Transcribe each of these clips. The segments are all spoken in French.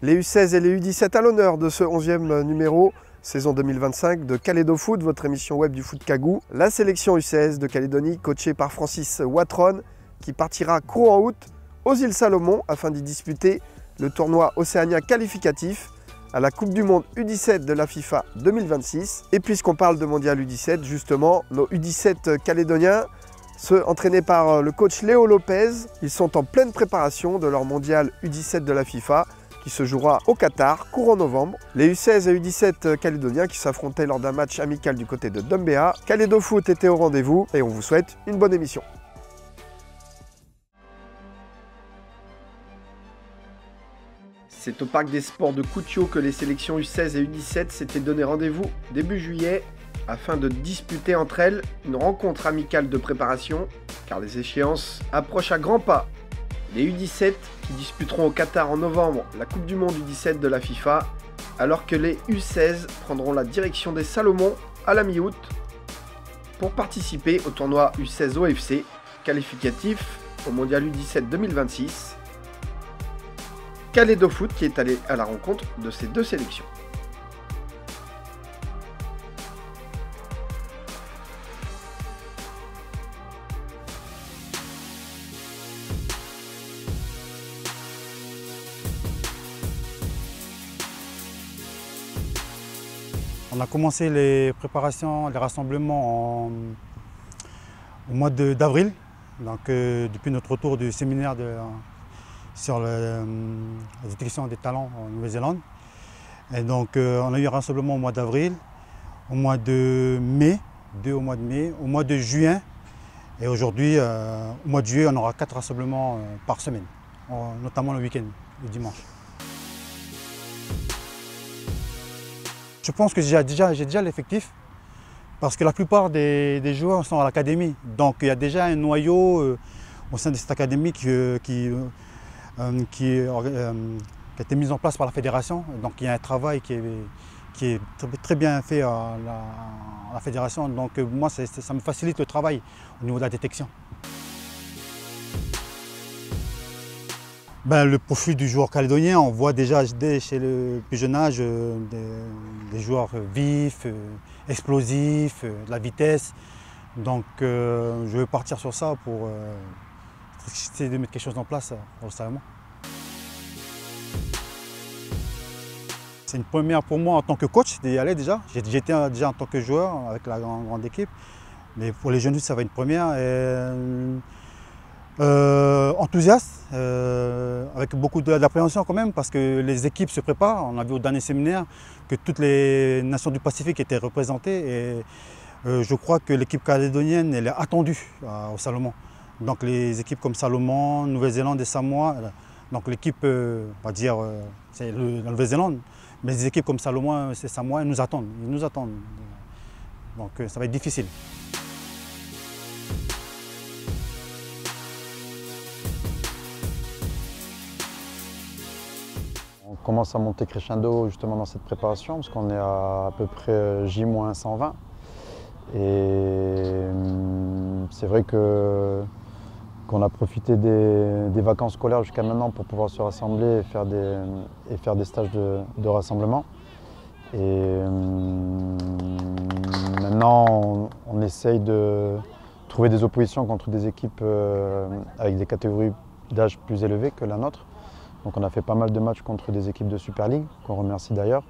Les U16 et les U17 à l'honneur de ce 11e numéro, saison 2025 de Calédo Foot, votre émission web du foot Kagou. La sélection U16 de Calédonie, coachée par Francis Watron, qui partira courant août aux îles Salomon afin d'y disputer le tournoi océanien qualificatif à la Coupe du Monde U17 de la FIFA 2026. Et puisqu'on parle de Mondial U17, justement, nos U17 calédoniens, ceux entraînés par le coach Léo Lopez, ils sont en pleine préparation de leur Mondial U17 de la FIFA qui se jouera au Qatar, courant novembre. Les U16 et U17 calédoniens qui s'affrontaient lors d'un match amical du côté de Dombéa. Calédo Foot était au rendez-vous et on vous souhaite une bonne émission. C'est au Parc des Sports de Koutiaux que les sélections U16 et U17 s'étaient donné rendez-vous début juillet afin de disputer entre elles une rencontre amicale de préparation, car les échéances approchent à grands pas. Les U17 qui disputeront au Qatar en novembre la Coupe du Monde U17 de la FIFA, alors que les U16 prendront la direction des Salomons à la mi-août pour participer au tournoi U16 OFC qualificatif au Mondial U17 2026. Calédo Foot qui est allé à la rencontre de ces deux sélections. On a commencé les préparations, les rassemblements au mois d'avril, donc depuis notre retour du séminaire sur la détection des talents en Nouvelle-Zélande. Et donc on a eu un rassemblement au mois d'avril, au mois de mai, deux au mois de mai, au mois de juin, et aujourd'hui, au mois de juillet, on aura 4 rassemblements par semaine, notamment le week-end, le dimanche. Je pense que j'ai déjà l'effectif parce que la plupart des joueurs sont à l'académie. Donc il y a déjà un noyau au sein de cette académie qui a été mis en place par la fédération. Donc il y a un travail qui est très bien fait à la fédération. Donc moi, ça me facilite le travail au niveau de la détection. Le profil du joueur calédonien, on voit déjà dès chez le plus jeune âge des joueurs vifs, explosifs, de la vitesse. Donc je vais partir sur ça pour essayer de mettre quelque chose en place pour le Salomon. C'est une première pour moi en tant que coach d'y aller déjà. J'étais déjà en tant que joueur avec la grande équipe. Mais pour les jeunes, ça va être une première. Enthousiaste, avec beaucoup d'appréhension quand même parce que les équipes se préparent. On a vu au dernier séminaire que toutes les nations du Pacifique étaient représentées et je crois que l'équipe calédonienne elle est attendue au Salomon. Donc les équipes comme Salomon, Nouvelle-Zélande et Samoa, donc l'équipe, on va dire, c'est la Nouvelle-Zélande, mais les équipes comme Salomon et Samoa, ils nous attendent. Donc ça va être difficile. On commence à monter crescendo justement dans cette préparation parce qu'on est à peu près J-120 et c'est vrai qu'on a profité des vacances scolaires jusqu'à maintenant pour pouvoir se rassembler et faire des stages de rassemblement. Et maintenant on essaye de trouver des oppositions contre des équipes avec des catégories d'âge plus élevées que la nôtre. Donc on a fait pas mal de matchs contre des équipes de Super League, qu'on remercie d'ailleurs.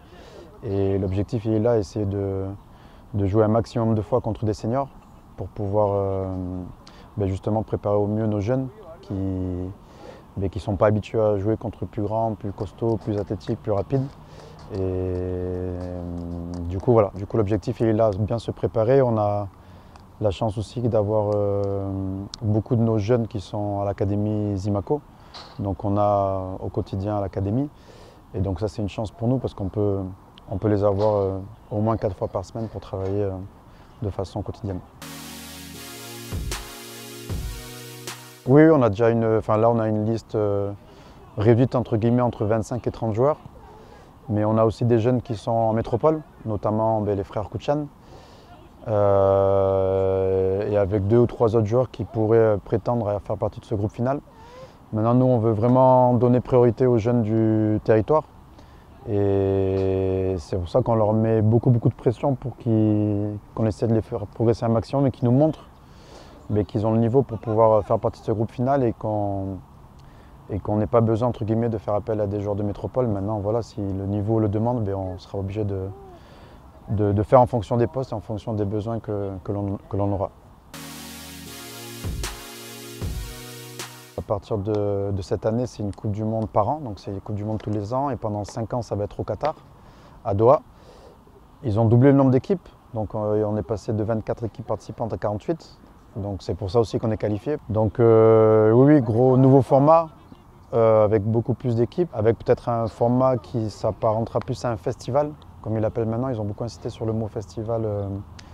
Et l'objectif il est là, essayer de jouer un maximum de fois contre des seniors pour pouvoir justement préparer au mieux nos jeunes qui ne sont pas habitués à jouer contre plus grands, plus costauds, plus athlétiques, plus rapides. Et du coup l'objectif il est là, bien se préparer. On a la chance aussi d'avoir beaucoup de nos jeunes qui sont à l'académie Zimaco. Donc on a au quotidien à l'académie et donc ça c'est une chance pour nous parce qu'on peut les avoir au moins 4 fois par semaine pour travailler de façon quotidienne. Oui, on a déjà là on a une liste réduite entre guillemets entre 25 et 30 joueurs, mais on a aussi des jeunes qui sont en métropole, notamment les frères Kouchan, et avec 2 ou 3 autres joueurs qui pourraient prétendre à faire partie de ce groupe final. Maintenant, nous, on veut vraiment donner priorité aux jeunes du territoire, Et c'est pour ça qu'on leur met beaucoup de pression pour qu'on essaie de les faire progresser un maximum et qu'ils nous montrent qu'ils ont le niveau pour pouvoir faire partie de ce groupe final et qu'on n'ait pas besoin entre guillemets de faire appel à des joueurs de métropole. Maintenant, voilà, si le niveau le demande, on sera obligé de faire en fonction des postes et en fonction des besoins que l'on aura. À partir de cette année, c'est une Coupe du Monde par an, donc c'est une Coupe du Monde tous les ans et pendant 5 ans, ça va être au Qatar, à Doha. Ils ont doublé le nombre d'équipes, donc on est passé de 24 équipes participantes à 48, donc c'est pour ça aussi qu'on est qualifié. Donc oui, gros nouveau format, avec beaucoup plus d'équipes, avec peut-être un format qui s'apparentera plus à un festival, comme ils l'appellent maintenant. Ils ont beaucoup insisté sur le mot festival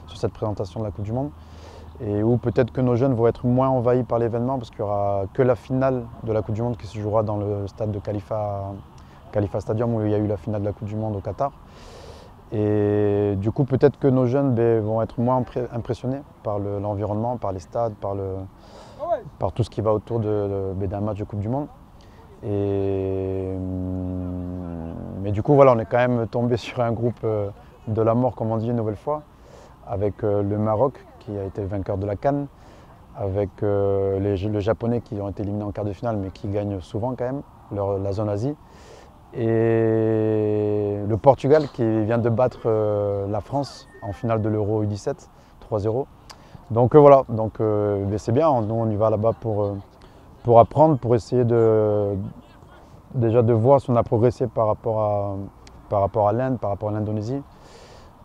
sur cette présentation de la Coupe du Monde. Et où peut-être que nos jeunes vont être moins envahis par l'événement parce qu'il n'y aura que la finale de la Coupe du Monde qui se jouera dans le stade de Khalifa Stadium où il y a eu la finale de la Coupe du Monde au Qatar. Et du coup, peut-être que nos jeunes vont être moins impressionnés par l'environnement, par les stades, par tout ce qui va autour d'un match de Coupe du Monde. Mais du coup, voilà, on est quand même tombé sur un groupe de la mort, comme on dit une nouvelle fois, avec le Maroc qui a été vainqueur de la CAN, avec les Japonais qui ont été éliminés en quart de finale mais qui gagnent souvent quand même la zone Asie, et le Portugal qui vient de battre la France en finale de l'Euro U17 3-0. Donc voilà, c'est bien, nous on y va là-bas pour apprendre, pour essayer déjà de voir si on a progressé par rapport à l'Inde, par rapport à l'Indonésie,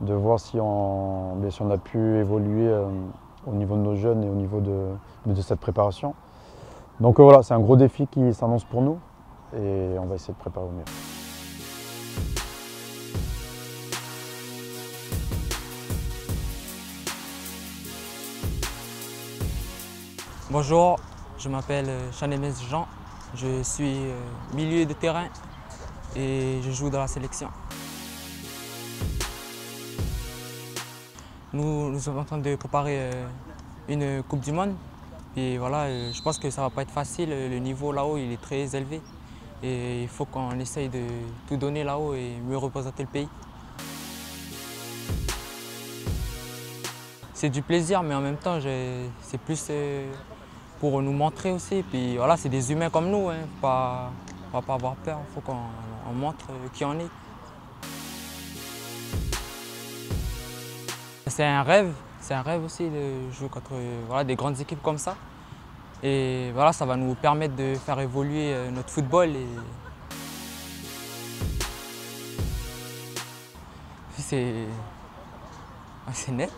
de voir si on a pu évoluer au niveau de nos jeunes et au niveau de cette préparation. Donc voilà, c'est un gros défi qui s'annonce pour nous et on va essayer de préparer au mieux. Bonjour, je m'appelle Chanemez Jean, je suis milieu de terrain et je joue dans la sélection. Nous sommes en train de préparer une Coupe du Monde et voilà, je pense que ça ne va pas être facile, le niveau là-haut il est très élevé et il faut qu'on essaye de tout donner là-haut et mieux représenter le pays. C'est du plaisir mais en même temps c'est plus pour nous montrer aussi, puis voilà, c'est des humains comme nous, hein. On ne va pas avoir peur, il faut qu'on montre qui on est. C'est un rêve aussi de jouer contre des grandes équipes comme ça. Et voilà, ça va nous permettre de faire évoluer notre football. C'est net.